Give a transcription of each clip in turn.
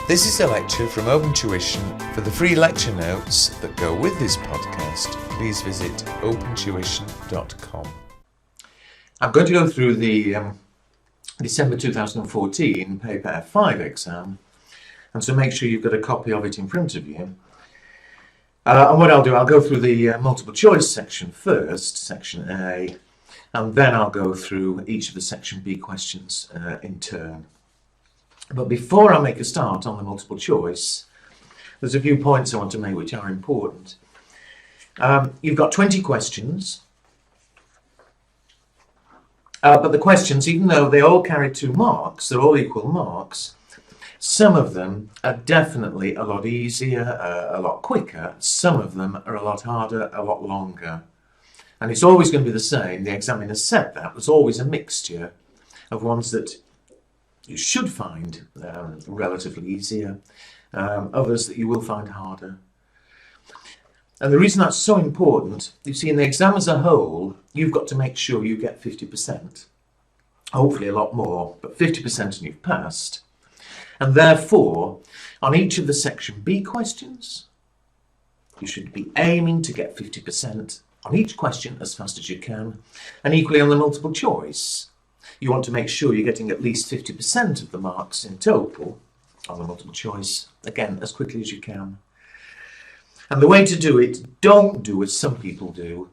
This is a lecture from Open Tuition. For the free lecture notes that go with this podcast, please visit opentuition.com. I'm going to go through the December 2014 Paper F5 exam, and so make sure you've got a copy of it in front of you. And what I'll do, I'll go through the multiple choice section first, section A, and then I'll go through each of the section B questions in turn. But before I make a start on the multiple choice, there's a few points I want to make which are important. You've got 20 questions, but the questions, even though they all carry 2 marks, they're all equal marks, some of them are definitely a lot easier, a lot quicker. Some of them are a lot harder, a lot longer. And it's always going to be the same. The examiner said that. There's always a mixture of ones that you should find relatively easier, others that you will find harder. And the reason that's so important, you see, in the exam as a whole, you've got to make sure you get 50%. Hopefully a lot more, but 50% and you've passed. And therefore, on each of the section B questions, you should be aiming to get 50% on each question as fast as you can, and equally on the multiple choice. You want to make sure you're getting at least 50% of the marks in total on the multiple choice, again, as quickly as you can. And the way to do it, don't do as some people do.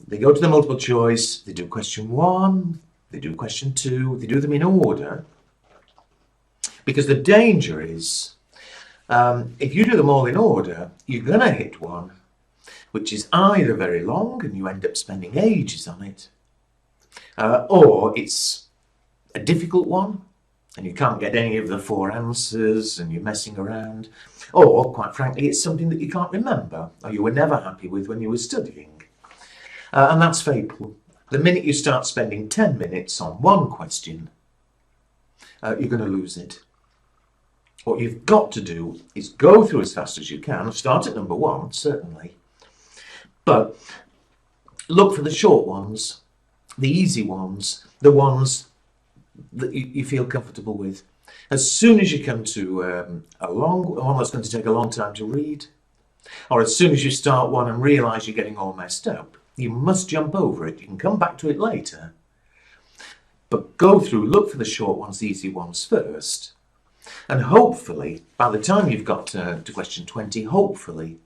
They go to the multiple choice, they do question 1, they do question 2, they do them in order. Because the danger is, if you do them all in order, you're going to hit one which is either very long and you end up spending ages on it, or it's a difficult one and you can't get any of the 4 answers and you're messing around, or quite frankly it's something that you can't remember or you were never happy with when you were studying, and that's fatal. The minute you start spending 10 minutes on one question, you're going to lose it. What you've got to do is go through as fast as you can. Start at number 1, certainly, but look for the short ones, the easy ones, the ones that you feel comfortable with. As soon as you come to one that's going to take a long time to read, or as soon as you start one and realise you're getting all messed up, you must jump over it. You can come back to it later, but go through, look for the short ones, the easy ones first, and hopefully by the time you've got to question 20, hopefully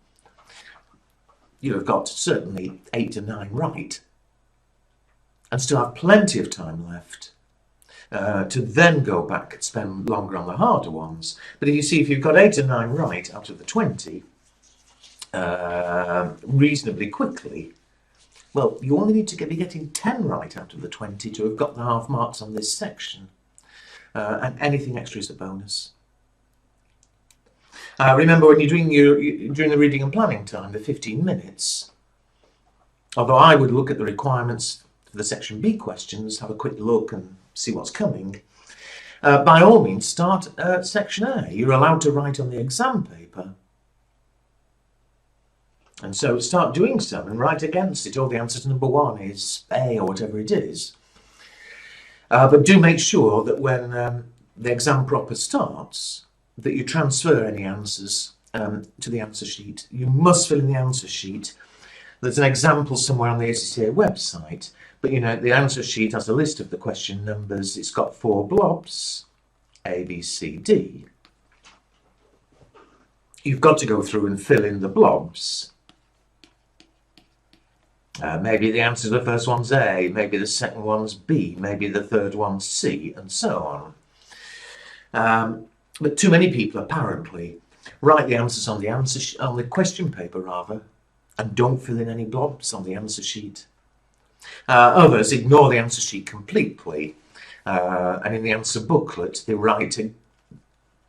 you'll have got certainly 8 to 9 right, and still have plenty of time left to then go back and spend longer on the harder ones. But if you've got 8 or 9 right out of the 20 reasonably quickly, well, you only need to be getting 10 right out of the 20 to have got the half marks on this section, and anything extra is a bonus. Remember, when you're doing during the reading and planning time, the 15 minutes, although I would look at the requirements for the section B questions, have a quick look and see what's coming, by all means start at section A. You're allowed to write on the exam paper, and so start doing so and write against it. All the answer to number 1 is A or whatever it is, but do make sure that when the exam proper starts, that you transfer any answers to the answer sheet. You must fill in the answer sheet. There's an example somewhere on the ACCA website, but the answer sheet has a list of the question numbers. It's got 4 blobs, A, B, C, D. You've got to go through and fill in the blobs. Maybe the answer to the first one's A, maybe the second one's B, maybe the third one's C, and so on. But too many people apparently write the answers on the question paper rather, and don't fill in any blobs on the answer sheet. Others ignore the answer sheet completely, and in the answer booklet they write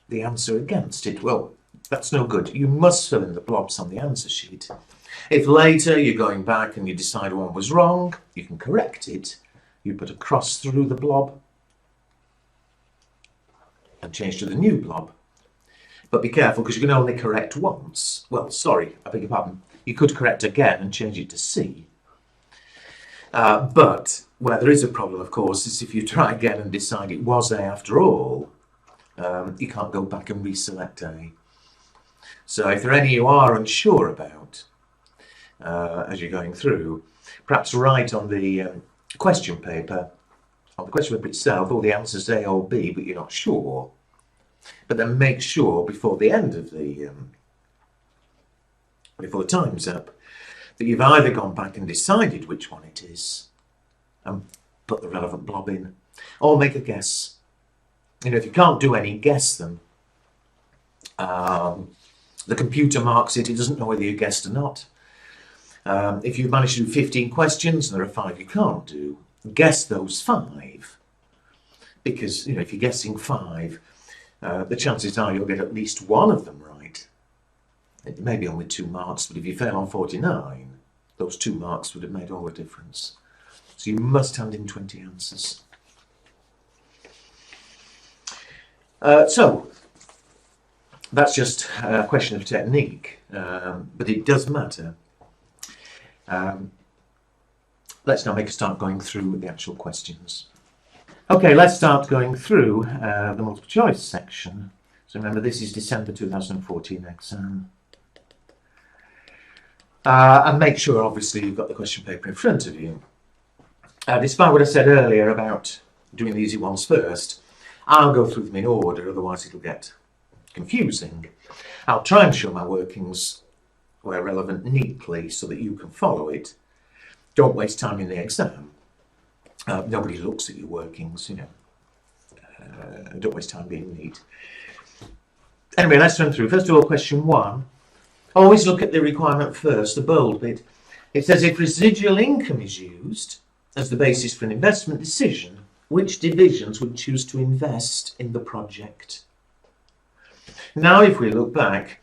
the answer against it. Well, that's no good. You must fill in the blobs on the answer sheet. If later you're going back and you decide one was wrong, you can correct it. You put a cross through the blob and change to the new blob. But be careful, because you can only correct once. Well, sorry, I beg your pardon. You could correct again and change it to C. But where there is a problem, of course, is if you try again and decide it was A after all, You can't go back and reselect A. So if there are any you are unsure about as you're going through, perhaps write on the question paper, on the question paper itself, all the answers A or B, but you're not sure. But then make sure before the end of the, before the time's up, that you've either gone back and decided which one it is and put the relevant blob in, or make a guess. You know, if you can't do any, guess them. The computer marks it, it doesn't know whether you guessed or not. If you've managed to do 15 questions and there are 5 you can't do, guess those 5. Because, you know, if you're guessing 5, the chances are you'll get at least one of them right. It may be only 2 marks, but if you fail on 49, those 2 marks would have made all the difference. So you must hand in 20 answers. So that's just a question of technique, but it does matter. Let's now make a start going through the actual questions. Okay, let's start going through the multiple choice section. So remember, this is December 2014 exam. And make sure, obviously, you've got the question paper in front of you. Despite what I said earlier about doing the easy ones first, I'll go through them in order, otherwise it'll get confusing. I'll try and show my workings where relevant neatly so that you can follow it. Don't waste time in the exam. Nobody looks at your workings, you know. Don't waste time being neat. Anyway, let's run through. First of all, question 1. Always look at the requirement first, the bold bit. It says if residual income is used as the basis for an investment decision, which divisions would choose to invest in the project? Now, if we look back,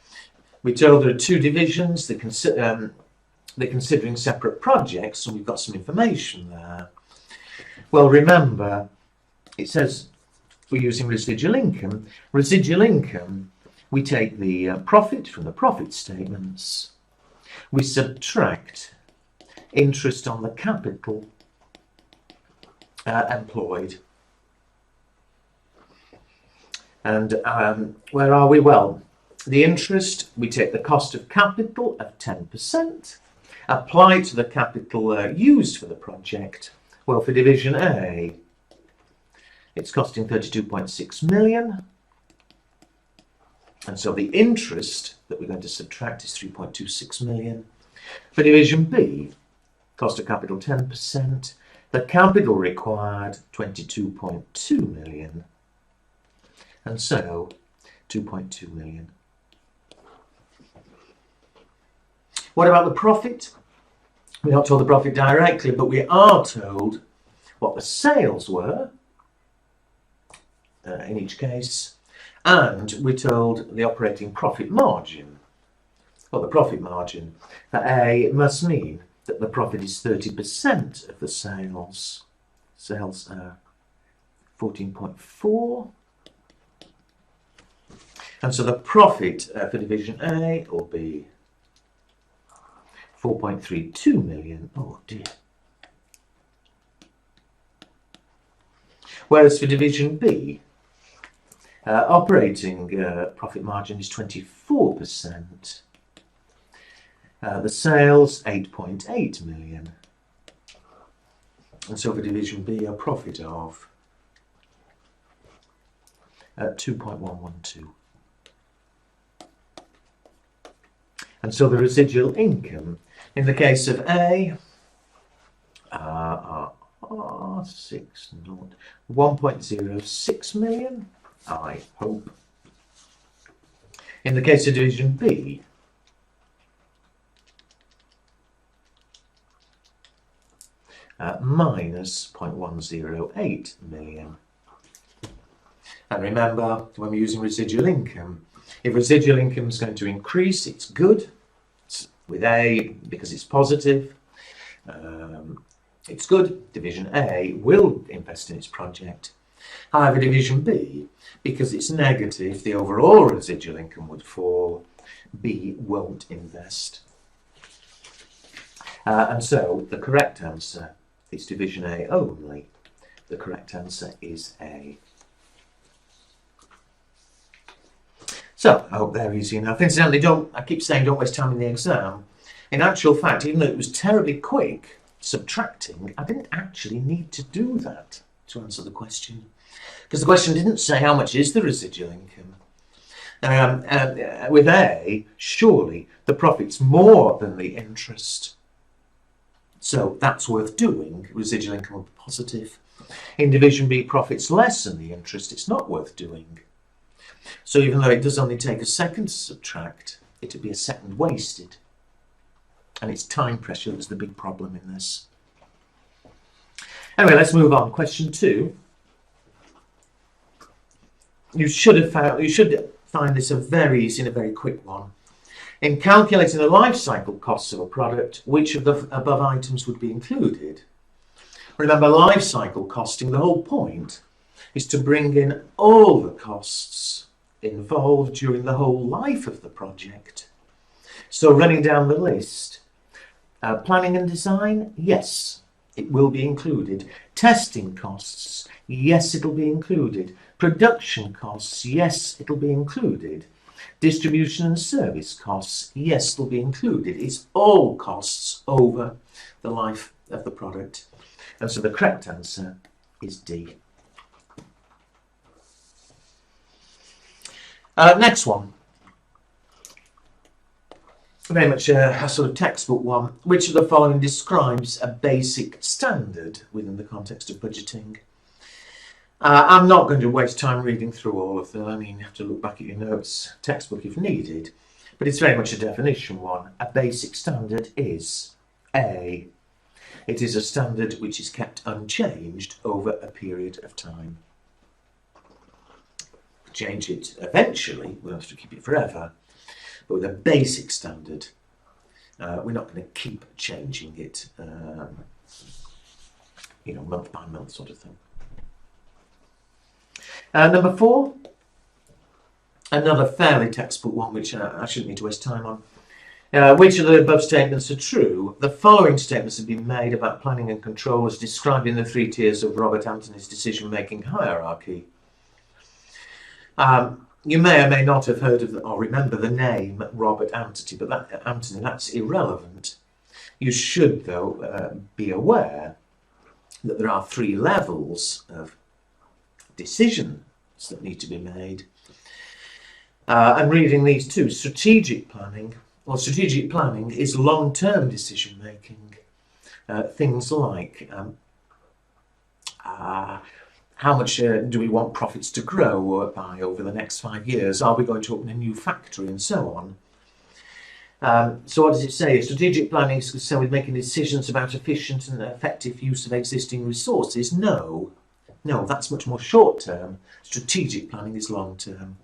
we're told there are 2 divisions. They're considering separate projects, so we've got some information there. Well, remember, it says we're using residual income. Residual income, we take the profit from the profit statements. We subtract interest on the capital employed. And where are we? Well, the interest, we take the cost of capital of 10%, apply to the capital used for the project. Well, for Division A, it's costing 32.6 million. And so the interest that we're going to subtract is 3.26 million. For Division B, cost of capital 10%, the capital required 22.2 million. And so 2.2 million. What about the profit? We're not told the profit directly, but we are told what the sales were in each case, and we're told the operating profit margin. Well, the profit margin for A, it must mean that the profit is 30% of the sales. Sales are 14.4. And so the profit for Division A will be 4.32 million. Oh dear. Whereas for Division B, operating profit margin is 24%. The sales, 8.8 million. And so for Division B, a profit of 2.112. And so the residual income, in the case of A, 1.06 million, I hope. In the case of Division B, minus 0.108 million. And remember, when we're using residual income, if residual income is going to increase, it's good. It's with A, because it's positive, it's good. Division A will invest in its project. However, Division B, because it's negative, the overall residual income would fall. B won't invest. And so the correct answer is Division A only. The correct answer is A. So, I hope they're easy enough. Incidentally, I keep saying don't waste time in the exam. In actual fact, even though it was terribly quick, subtracting, I didn't actually need to do that to answer the question. Because the question didn't say how much is the residual income. With A, surely the profit's more than the interest. So that's worth doing. Residual income will be positive. In division B, profit's less than the interest. It's not worth doing. So even though it does only take a second to subtract, it would be a second wasted. And it's time pressure that's the big problem in this. Anyway, let's move on. Question 2. You should find this a very easy and a very quick one. In calculating the life cycle costs of a product, which of the above items would be included? Remember, life cycle costing, the whole point is to bring in all the costs involved during the whole life of the project. So running down the list, planning and design, yes, it will be included. Testing costs, yes, it'll be included. Production costs, yes, it'll be included. Distribution and service costs, yes, it'll be included. It's all costs over the life of the product. And so the correct answer is D. Next one. Very much a sort of textbook one. Which of the following describes a basic standard within the context of budgeting? I'm not going to waste time reading through all of them. I mean, you have to look back at your notes, textbook if needed. But it's very much a definition one. A basic standard is A. It is a standard which is kept unchanged over a period of time. Change it eventually, we'll have to keep it forever. But with a basic standard, we're not going to keep changing it, month by month sort of thing. Number 4, another fairly textbook one, which I shouldn't need to waste time on. Which of the above statements are true? The following statements have been made about planning and control as described in the 3 tiers of Robert Anthony's decision-making hierarchy. You may or may not have heard of or remember the name Robert Anthony, but that's irrelevant. You should, though, be aware that there are 3 levels of decisions that need to be made. And reading these 2, strategic planning. Well, strategic planning is long-term decision making. Things like how much do we want profits to grow by over the next 5 years? Are we going to open a new factory and so on? So what does it say? Strategic planning is concerned with making decisions about efficient and effective use of existing resources. No, that's much more short-term. Strategic planning is long-term.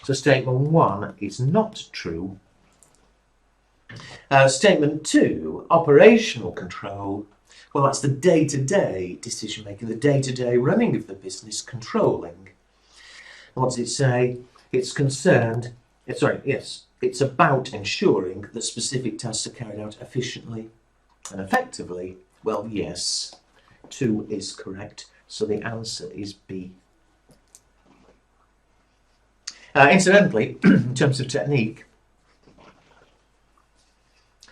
So statement 1 is not true. Statement 2, operational control. Well, that's the day-to-day decision-making, the day-to-day running of the business, controlling. And what does it say? It's about ensuring that specific tasks are carried out efficiently and effectively. Well, yes, 2 is correct. So the answer is B. Incidentally, in terms of technique,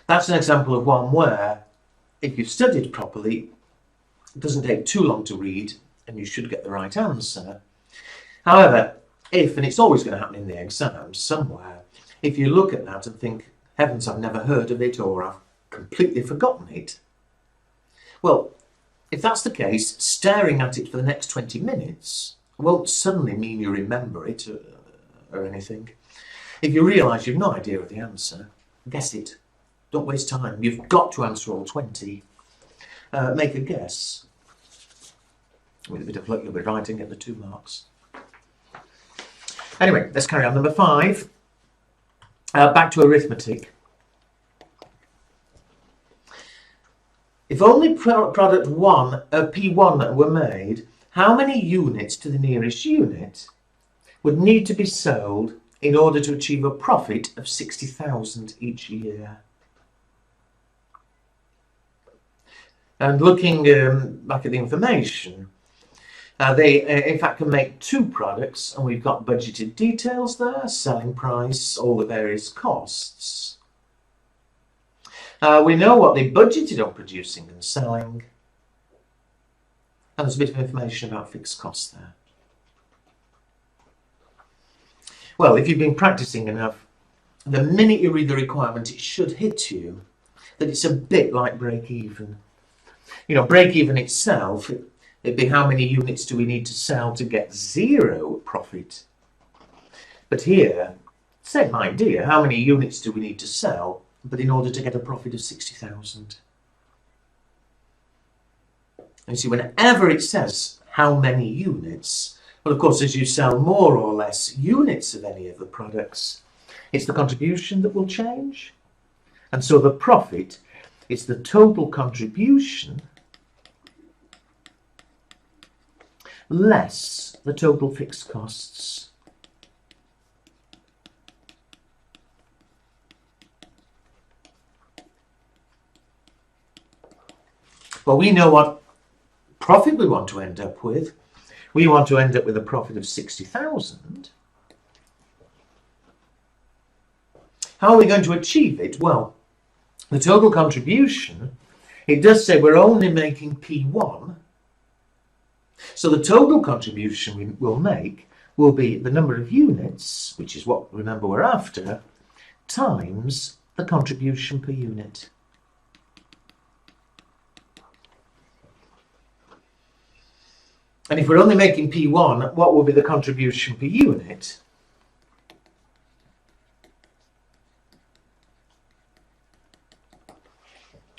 that's an example of one where, if you've studied properly, it doesn't take too long to read and you should get the right answer. However, if, and it's always going to happen in the exam somewhere, if you look at that and think, heavens, I've never heard of it or I've completely forgotten it, well, if that's the case, staring at it for the next 20 minutes won't suddenly mean you remember it or anything. If you realise you've no idea of the answer, guess it. Don't waste time. You've got to answer all 20. Make a guess. With a bit of luck, you'll be right and get the 2 marks. Anyway, let's carry on. Number 5. Back to arithmetic. If only product 1, P1 were made, how many units to the nearest unit would need to be sold in order to achieve a profit of 60,000 each year? And looking back at the information, They, in fact, can make two products, and we've got budgeted details there, selling price, all the various costs. We know what they budgeted on producing and selling, and there's a bit of information about fixed costs there. Well, if you've been practicing enough, the minute you read the requirement, it should hit you that it's a bit like break-even. You know, break-even itself, it'd be how many units do we need to sell to get zero profit. But here, same idea, how many units do we need to sell, but in order to get a profit of 60,000. And you see, whenever it says how many units, well, of course, as you sell more or less units of any of the products, it's the contribution that will change. And so the profit is the total contribution less the total fixed costs. Well, we know what profit we want to end up with. We want to end up with a profit of 60,000. How are we going to achieve it? Well, the total contribution, it does say we're only making P1. So the total contribution we will make will be the number of units, which is what, remember, we're after, times the contribution per unit. And if we're only making P1, what will be the contribution per unit?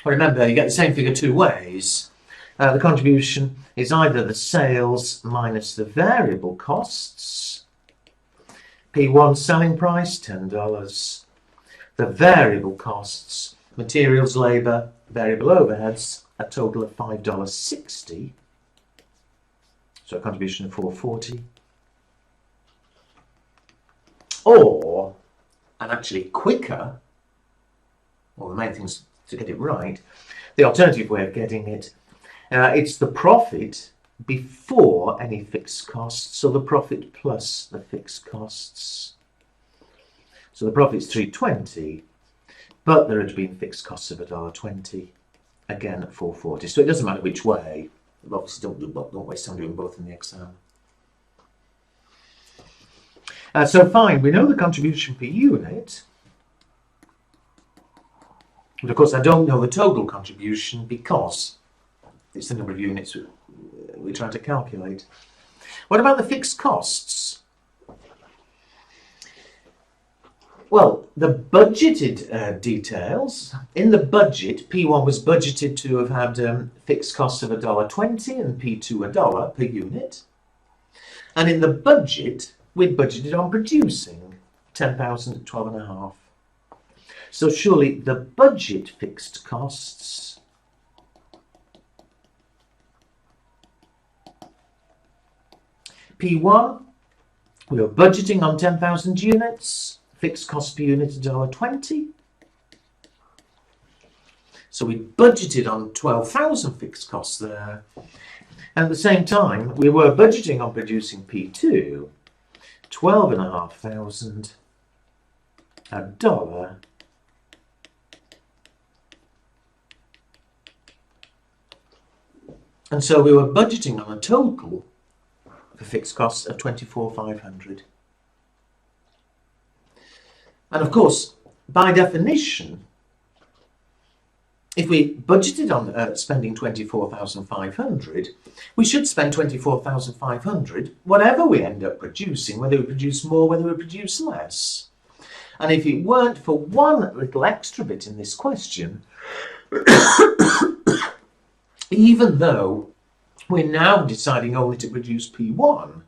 Well, remember, you get the same figure two ways. The contribution is either the sales minus the variable costs. P1 selling price, $10. The variable costs, materials, labour, variable overheads, a total of $5.60. So a contribution of $4.40. Or, and actually quicker, well, the main thing is to get it right, the alternative way of getting it, it's the profit before any fixed costs, so the profit plus the fixed costs. So the profit's $3.20, but there had been fixed costs of $1.20, again at $4.40. So it doesn't matter which way. Obviously, don't waste time doing both in the exam. So fine, we know the contribution per unit. But of course, I don't know the total contribution because it's the number of units we're trying to calculate. What about the fixed costs? Well, the budgeted details. In the budget, P1 was budgeted to have had fixed costs of $1.20 and P2 $1 per unit. And in the budget, we'd budgeted on producing 10,000 at 12.5. So surely the budget fixed costs P1, we were budgeting on 10,000 units. Fixed cost per unit $1.20. So we budgeted on 12,000 fixed costs there. And at the same time, we were budgeting on producing P2, 12,500, $1. And so we were budgeting on a total for fixed costs of 24,500. And of course, by definition, if we budgeted on spending 24,500, we should spend 24,500 whatever we end up producing, whether we produce more, whether we produce less. And if it weren't for one little extra bit in this question, even though we're now deciding only to produce P1,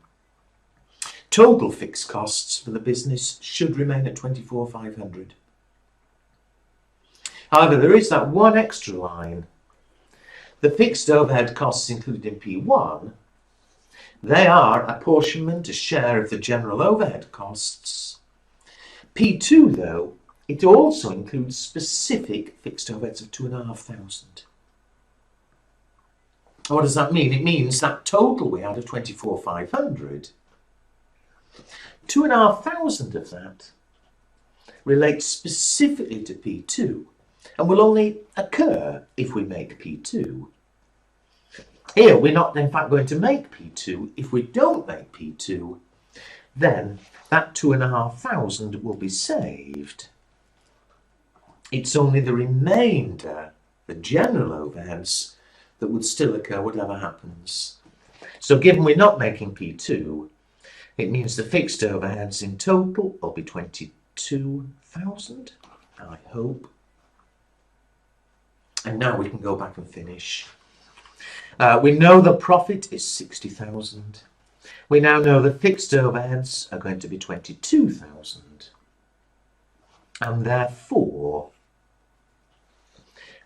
total fixed costs for the business should remain at 24,500. However, there is that one extra line. The fixed overhead costs included in P1, they are apportionment, a share of the general overhead costs. P2, though, it also includes specific fixed overheads of 2,500. What does that mean? It means that total we had of 24,500, 2,500 of that relates specifically to P2 and will only occur if we make P2. Here we're not in fact going to make P2. If we don't make P2, then that 2,500 will be saved. It's only the remainder, the general overheads, that would still occur whatever happens. So given we're not making P2, it means the fixed overheads in total will be 22,000, I hope. And now we can go back and finish. We know the profit is 60,000. We now know the fixed overheads are going to be 22,000. And therefore,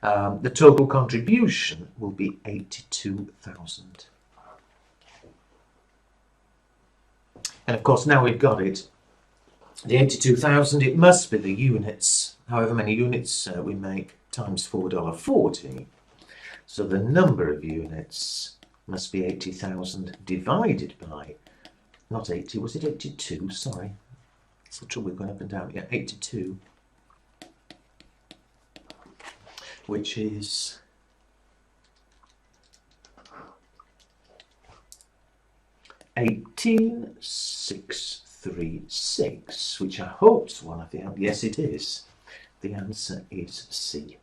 the total contribution will be 82,000. And of course, now we've got it. The 82,000, it must be the units, however many units we make, times $4.40. So the number of units must be 80,000 divided by, not 80, was it 82? Sorry. It's the trouble, we're going up and down. Yeah, 82. Which is $18,636, which I hope is one of the answers. Yes, it is. The answer is C.